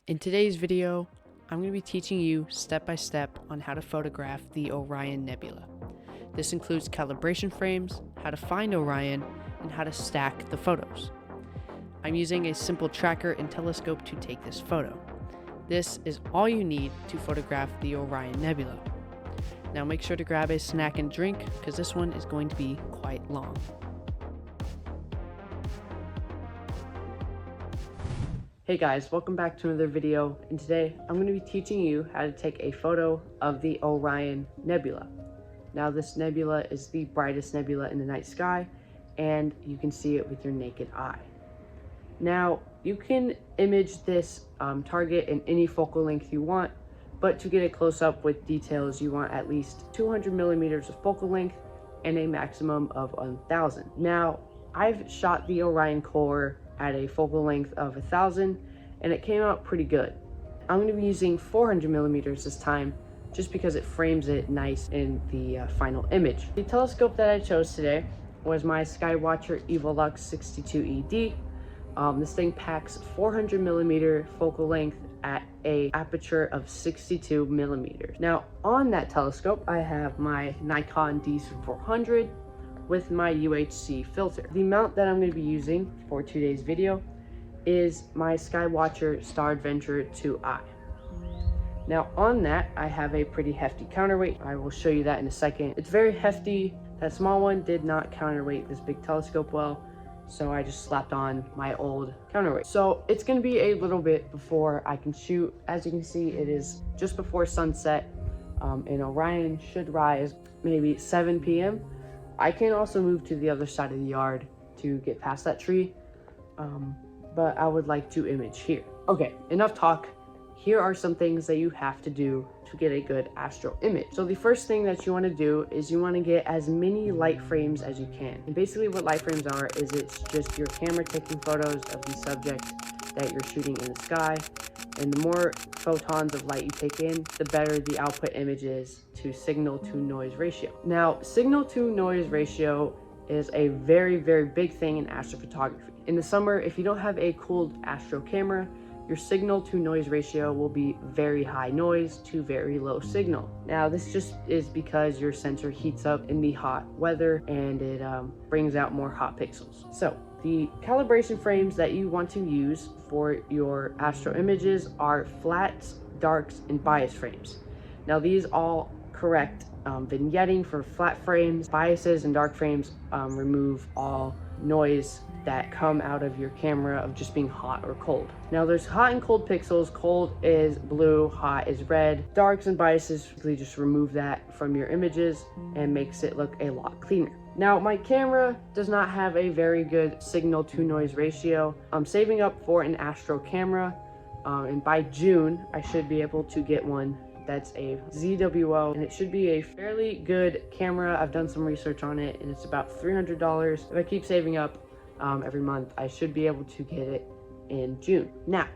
In today's video, I'm going to be teaching you step by step on how to photograph the Orion Nebula. This includes calibration frames, how to find Orion, and how to stack the photos. I'm using a simple tracker and telescope to take this photo. This is all you need to photograph the Orion Nebula. Now make sure to grab a snack and drink because this one is going to be quite long. Hey guys, welcome back to another video, and today I'm going to be teaching you how to take a photo of the Orion Nebula. Now this nebula is the brightest nebula in the night sky, and you can see it with your naked eye. Now you can image this target in any focal length you want, but to get it close up with details you want at least 200 millimeters of focal length and a maximum of 1000. Now I've shot the Orion core at a focal length of 1000 and it came out pretty good. I'm going to be using 400 millimeters this time just because it frames it nice in the final image. The telescope that I chose today was my Skywatcher Evolux 62ED. This thing packs 400 millimeter focal length at a aperture of 62 millimeters. Now on that telescope I have my Nikon D400 with my UHC filter. The mount that I'm going to be using for today's video is my Skywatcher Star Adventure 2i. Now on that I have a pretty hefty counterweight. I will show you that in a second. It's very hefty. That small one did not counterweight this big telescope well, so I just slapped on my old counterweight. So it's going to be a little bit before I can shoot. As you can see, it is just before sunset, and Orion should rise maybe 7 p.m. I can also move to the other side of the yard to get past that tree, but I would like to image here. Okay, enough talk. Here are some things that you have to do to get a good astro image. So the first thing that you want to do is you want to get as many light frames as you can. And basically what light frames are is it's just your camera taking photos of the subject that you're shooting in the sky. And the more photons of light you take in, the better the output image is to signal to noise ratio. Now, signal to noise ratio is a very, very big thing in astrophotography. In the summer, if you don't have a cooled astro camera, your signal to noise ratio will be very high noise to very low signal. Now, this just is because your sensor heats up in the hot weather and it brings out more hot pixels. So the calibration frames that you want to use for your astro images are flats, darks, and bias frames. Now these all correct vignetting for flat frames. Biases and dark frames remove all noise that come out of your camera of just being hot or cold. Now there's hot and cold pixels. Cold is blue, hot is red. Darks and biases really just remove that from your images and makes it look a lot cleaner. Now my camera does not have a very good signal to noise ratio. I'm saving up for an astro camera, and by June I should be able to get one that's a ZWO, and it should be a fairly good camera. I've done some research on it and it's about $300. If I keep saving up every month, I should be able to get it in June. Now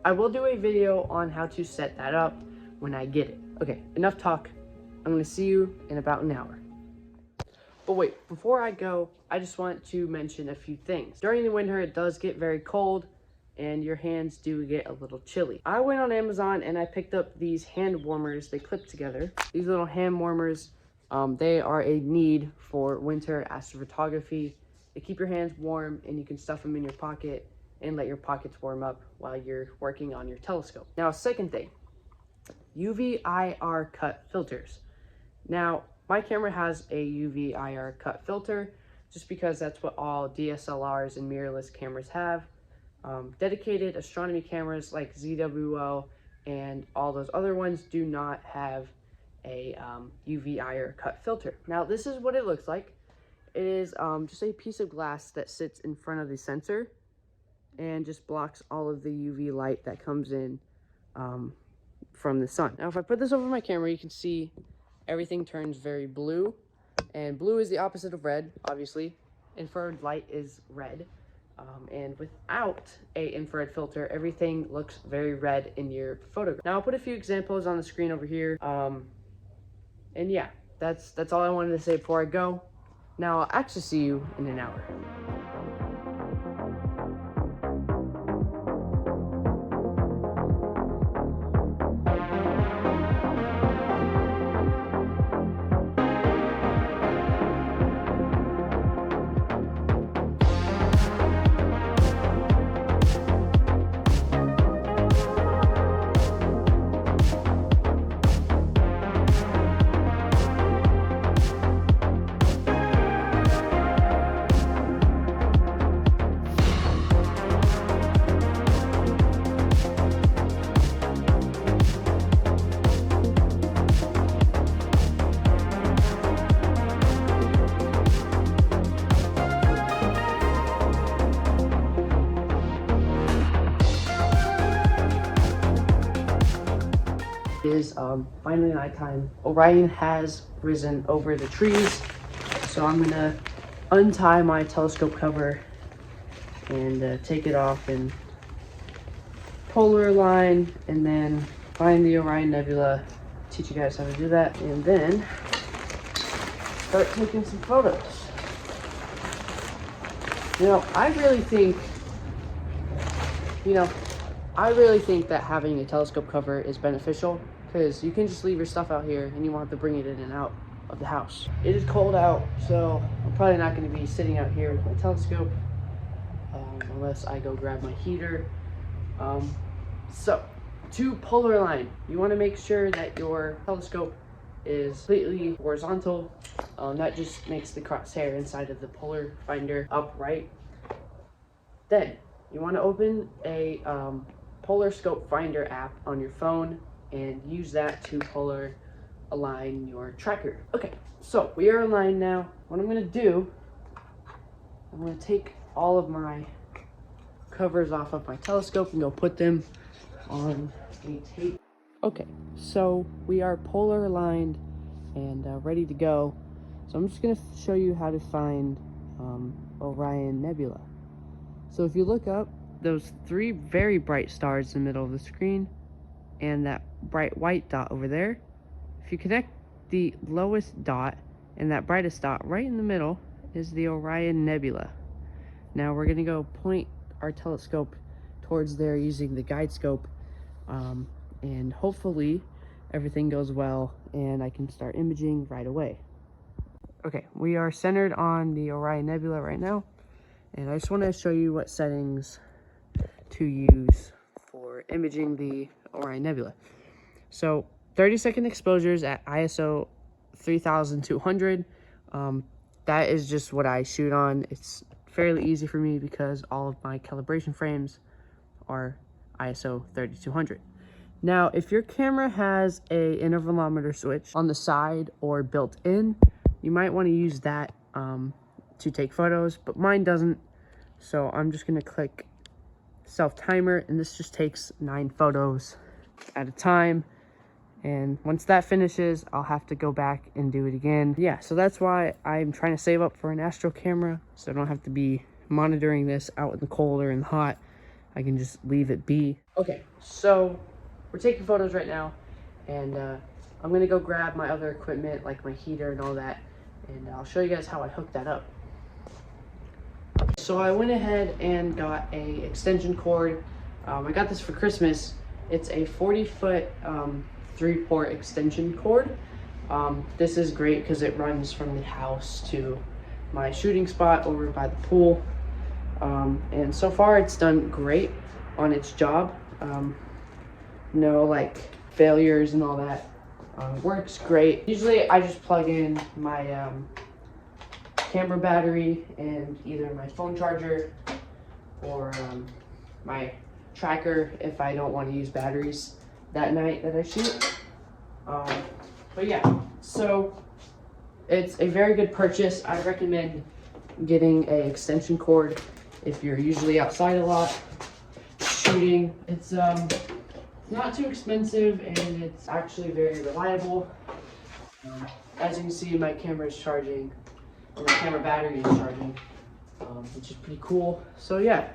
I will do a video on how to set that up when I get it. Okay, enough talk. I'm going to see you in about an hour. But wait, before I go, I just want to mention a few things. During the winter, it does get very cold and your hands do get a little chilly. I went on Amazon and I picked up these hand warmers. They clip together. These little hand warmers, they are a need for winter astrophotography. They keep your hands warm and you can stuff them in your pocket and let your pockets warm up while you're working on your telescope. Now, second thing, UV IR cut filters. Now, my camera has a UV IR cut filter just because that's what all DSLRs and mirrorless cameras have. Dedicated astronomy cameras like ZWO and all those other ones do not have a UV IR cut filter. Now this is what it looks like. It is just a piece of glass that sits in front of the sensor and just blocks all of the UV light that comes in from the sun. Now if I put this over my camera, you can see everything turns very blue, and blue is the opposite of red, obviously. Infrared light is red, and without a infrared filter, everything looks very red in your photograph. Now I'll put a few examples on the screen over here, and yeah, that's all I wanted to say before I go. Now I'll actually see you in an hour. It is finally nighttime. Orion has risen over the trees, so I'm gonna untie my telescope cover and take it off and polar line, and then find the Orion Nebula, teach you guys how to do that, and then start taking some photos. I really think that having a telescope cover is beneficial, because you can just leave your stuff out here and you won't have to bring it in and out of the house. It is cold out, so I'm probably not going to be sitting out here with my telescope unless I go grab my heater. So to polar line, you want to make sure that your telescope is completely horizontal. That just makes the crosshair inside of the polar finder upright. Then you want to open a polar scope finder app on your phone and use that to polar align your tracker. Okay, so we are aligned now. What I'm going to do, I'm going to take all of my covers off of my telescope and go put them on a tape. Okay, so we are polar aligned and ready to go. So I'm just going to show you how to find Orion Nebula. So if you look up, those 3 very bright stars in the middle of the screen and that bright white dot over there, if you connect the lowest dot and that brightest dot right in the middle is the Orion Nebula. Now we're going to go point our telescope towards there using the guide scope, and hopefully everything goes well and I can start imaging right away. Okay, we are centered on the Orion Nebula right now, and I just want to show you what settings to use for imaging the Orion Nebula. So 30-second exposures at ISO 3200. That is just what I shoot on. It's fairly easy for me because all of my calibration frames are ISO 3200. Now, if your camera has a intervalometer switch on the side or built in, you might want to use that to take photos, but mine doesn't. So I'm just going to click self timer, and this just takes 9 photos at a time. And once that finishes, I'll have to go back and do it again. Yeah, so that's why I'm trying to save up for an Astro camera, so I don't have to be monitoring this out in the cold or in the hot. I can just leave it be. Okay, so we're taking photos right now, and I'm gonna go grab my other equipment, like my heater and all that, and I'll show you guys how I hooked that up. So I went ahead and got a extension cord. I got this for Christmas. It's a 40-foot 3-port extension cord. This is great because it runs from the house to my shooting spot over by the pool. And so far it's done great on its job. No like failures and all that. Works great. Usually I just plug in my camera battery and either my phone charger or my tracker if I don't want to use batteries that night that I shoot. But yeah, so it's a very good purchase. I recommend getting a extension cord if you're usually outside a lot shooting. It's not too expensive and it's actually very reliable. As you can see, my camera is charging, or my camera battery is charging, which is pretty cool. So yeah.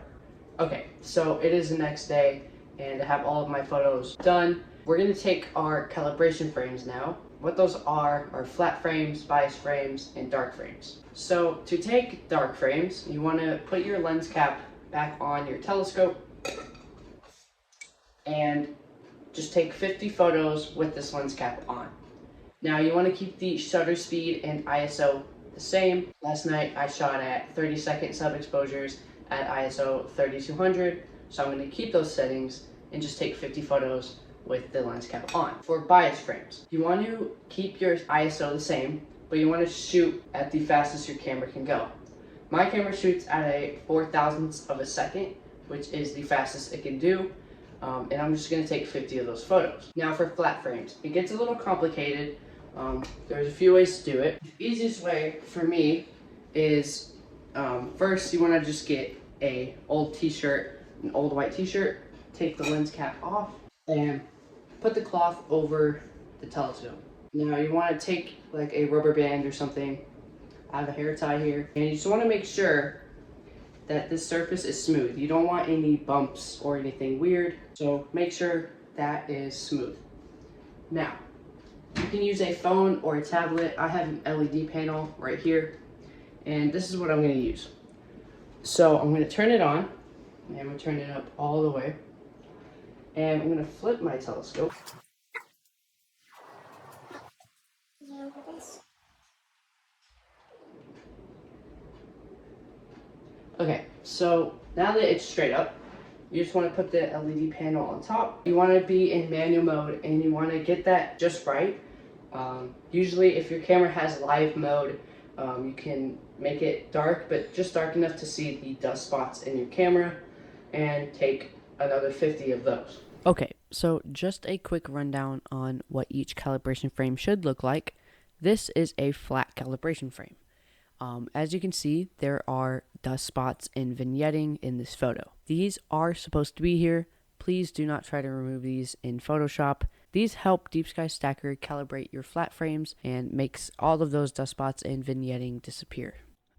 Okay, so it is the next day and I have all of my photos done. We're going to take our calibration frames now. What those are flat frames, bias frames, and dark frames. So to take dark frames, you want to put your lens cap back on your telescope and just take 50 photos with this lens cap on. Now you want to keep the shutter speed and ISO the same. Last night I shot at 30-second sub exposures at ISO 3200, so I'm going to keep those settings and just take 50 photos with the lens cap on. For bias frames, you want to keep your ISO the same, but you want to shoot at the fastest your camera can go. My camera shoots at a 4,000th of a second, which is the fastest it can do, and I'm just going to take 50 of those photos. Now for flat frames, it gets a little complicated. There's a few ways to do it. The easiest way for me is first you want to just get an old white t-shirt, take the lens cap off, and put the cloth over the telescope. Now you want to take like a rubber band or something. I have a hair tie here, and you just want to make sure that this surface is smooth. You don't want any bumps or anything weird, so make sure that is smooth. Now, you can use a phone or a tablet. I have an LED panel right here, and this is what I'm going to use. So I'm going to turn it on, and I'm going to turn it up all the way, and I'm going to flip my telescope. Okay, so now that it's straight up, you just want to put the LED panel on top. You want to be in manual mode and you want to get that just right. Usually if your camera has live mode, you can make it dark, but just dark enough to see the dust spots in your camera, and take another 50 of those. Okay, so just a quick rundown on what each calibration frame should look like. This is a flat calibration frame. As you can see, there are dust spots and vignetting in this photo. These are supposed to be here. Please do not try to remove these in Photoshop. These help DeepSkyStacker calibrate your flat frames and makes all of those dust spots and vignetting disappear.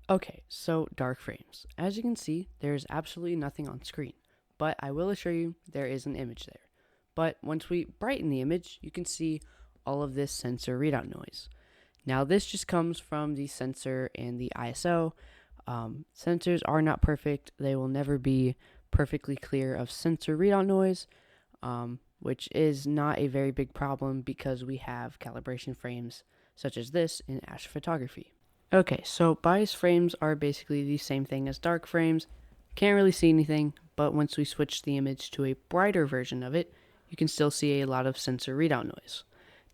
Okay, so dark frames. As you can see, there is absolutely nothing on screen, but I will assure you there is an image there. But once we brighten the image, you can see all of this sensor readout noise. Now this just comes from the sensor and the ISO. Sensors are not perfect. They will never be perfectly clear of sensor readout noise, which is not a very big problem because we have calibration frames such as this in astrophotography. Okay, so bias frames are basically the same thing as dark frames. Can't really see anything, but once we switch the image to a brighter version of it, you can still see a lot of sensor readout noise.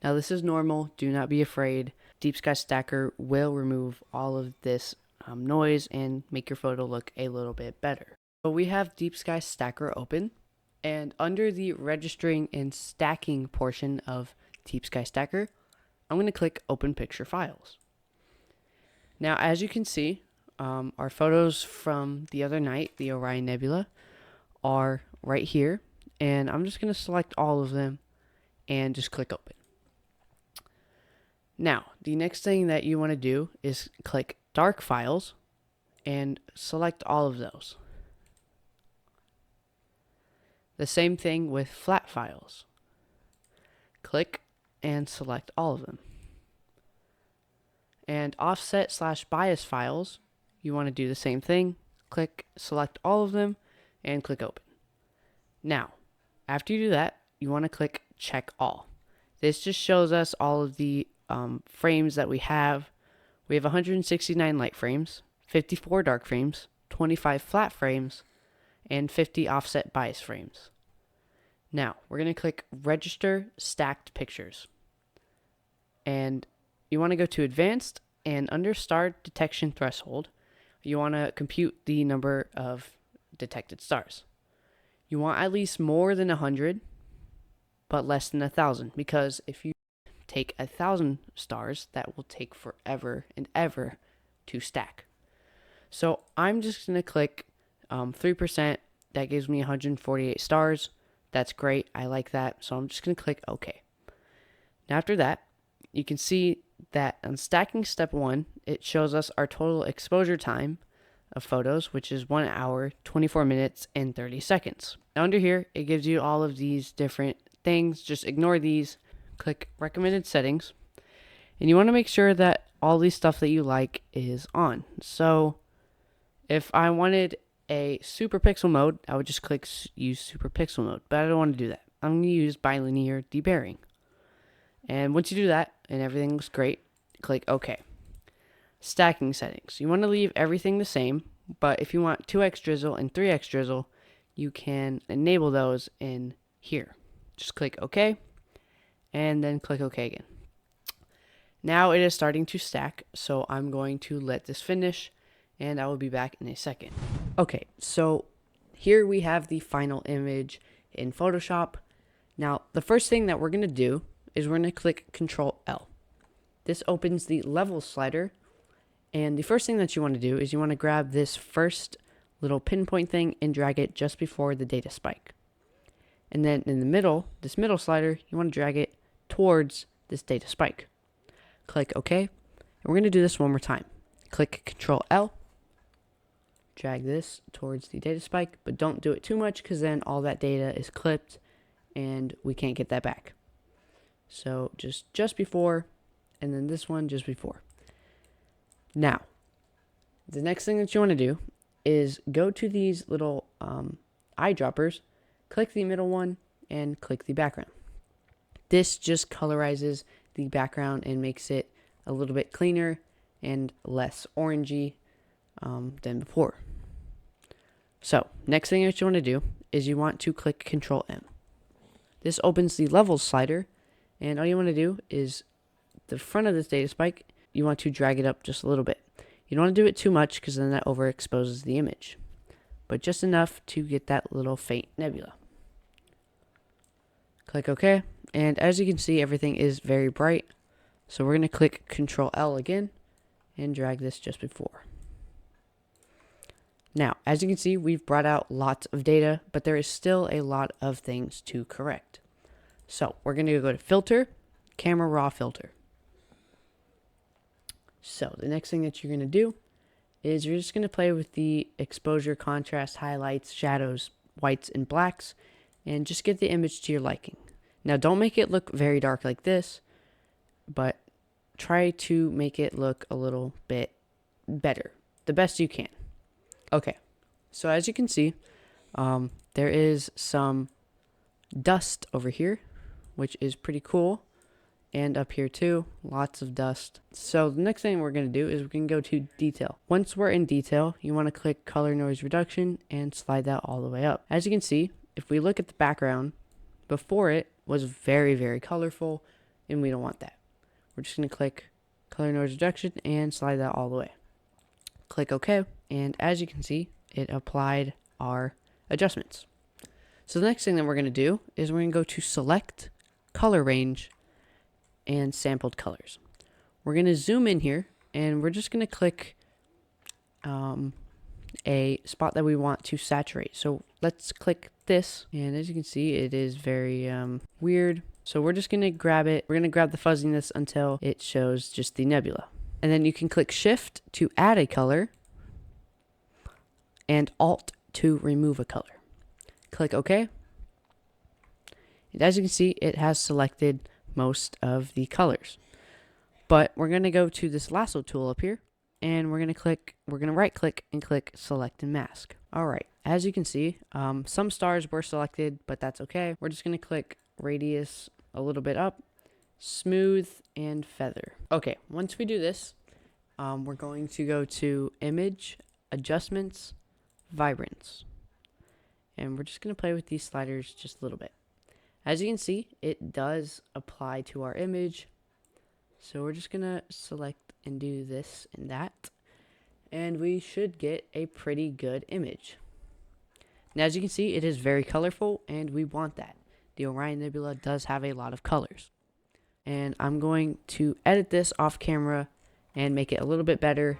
Now this is normal, do not be afraid. DeepSkyStacker will remove all of this noise and make your photo look a little bit better. So we have DeepSkyStacker open, and under the registering and stacking portion of DeepSkyStacker, I'm going to click Open Picture Files. Now as you can see, our photos from the other night, the Orion Nebula, are right here, and I'm just going to select all of them and just click Open. Now, the next thing that you want to do is click Dark Files and select all of those. The same thing with Flat Files. Click and select all of them. And Offset/Bias Files, you want to do the same thing. Click, select all of them, and click Open. Now, after you do that, you want to click Check All. This just shows us all of the frames that we have. We have 169 light frames, 54 dark frames, 25 flat frames, and 50 offset bias frames. Now, we're going to click Register Stacked Pictures. And you want to go to Advanced, and under Star Detection Threshold, you want to compute the number of detected stars. You want at least more than 100, but less than 1,000, because if you take 1,000 stars, that will take forever and ever to stack. So I'm just going to click 3%. That gives me 148 stars. That's great. I like that. So I'm just going to click OK. Now after that, you can see that on stacking step 1, it shows us our total exposure time of photos, which is 1 hour, 24 minutes, and 30 seconds. Now under here, it gives you all of these different things. Just ignore these. Click recommended settings, and you want to make sure that all these stuff that you like is on. So if I wanted a super pixel mode, I would just click use super pixel mode, but I don't want to do that. I'm going to use bilinear debarring. And once you do that and everything looks great, click OK. Stacking settings. You want to leave everything the same, but if you want 2x drizzle and 3x drizzle, you can enable those in here. Just click OK, and then click OK again. Now it is starting to stack, so I'm going to let this finish, and I will be back in a second. Okay, so here we have the final image in Photoshop. Now, the first thing that we're going to do is we're going to click Control L. This opens the level slider, and the first thing that you want to do is you want to grab this first little pinpoint thing and drag it just before the data spike. And then in the middle, this middle slider, you want to drag it towards this data spike. Click OK. And we're going to do this one more time. Click Control L. Drag this towards the data spike, but don't do it too much because then all that data is clipped and we can't get that back. So just before, and then this one just before. Now, the next thing that you want to do is go to these little eyedroppers, click the middle one, and click the background. This just colorizes the background and makes it a little bit cleaner and less orangey than before. So, next thing that you want to do is you want to click Control M. This opens the levels slider, and all you want to do is the front of this data spike, you want to drag it up just a little bit. You don't want to do it too much because then that overexposes the image, but just enough to get that little faint nebula. Click OK, and as you can see, everything is very bright. So we're going to click Control L again and drag this just before. Now, as you can see, we've brought out lots of data, but there is still a lot of things to correct. So we're going to go to Filter, Camera Raw Filter. So the next thing that you're going to do is you're just going to play with the exposure, contrast, highlights, shadows, whites, and blacks, and just get the image to your liking. Now, don't make it look very dark like this, but try to make it look a little bit better, the best you can. Okay, so as you can see, there is some dust over here, which is pretty cool, and up here too, lots of dust. So the next thing we're going to do is we're going to go to Detail. Once we're in Detail, you want to click Color Noise Reduction and slide that all the way up. As you can see, if we look at the background, before it was very, very colorful, and we don't want that. We're just going to click Color Noise Reduction and slide that all the way. Click OK, and as you can see, it applied our adjustments. So the next thing that we're going to do is we're going to go to Select, Color Range, and Sampled Colors. We're going to zoom in here, and we're just going to click a spot that we want to saturate. So let's click this, and as you can see, it is very weird. So we're just going to grab it. We're going to grab the fuzziness until it shows just the nebula. And then you can click Shift to add a color and Alt to remove a color. Click OK. And as you can see, it has selected most of the colors. But we're going to go to this lasso tool up here, and we're going to right click and click Select and Mask. All right. As you can see, some stars were selected, but that's okay. We're just going to click Radius a little bit up, Smooth, and Feather. Okay, once we do this, we're going to go to Image, Adjustments, Vibrance. And we're just going to play with these sliders just a little bit. As you can see, it does apply to our image. So we're just going to select and do this and that. And we should get a pretty good image. Now, as you can see, it is very colorful, and we want that. The Orion Nebula does have a lot of colors. And I'm going to edit this off camera and make it a little bit better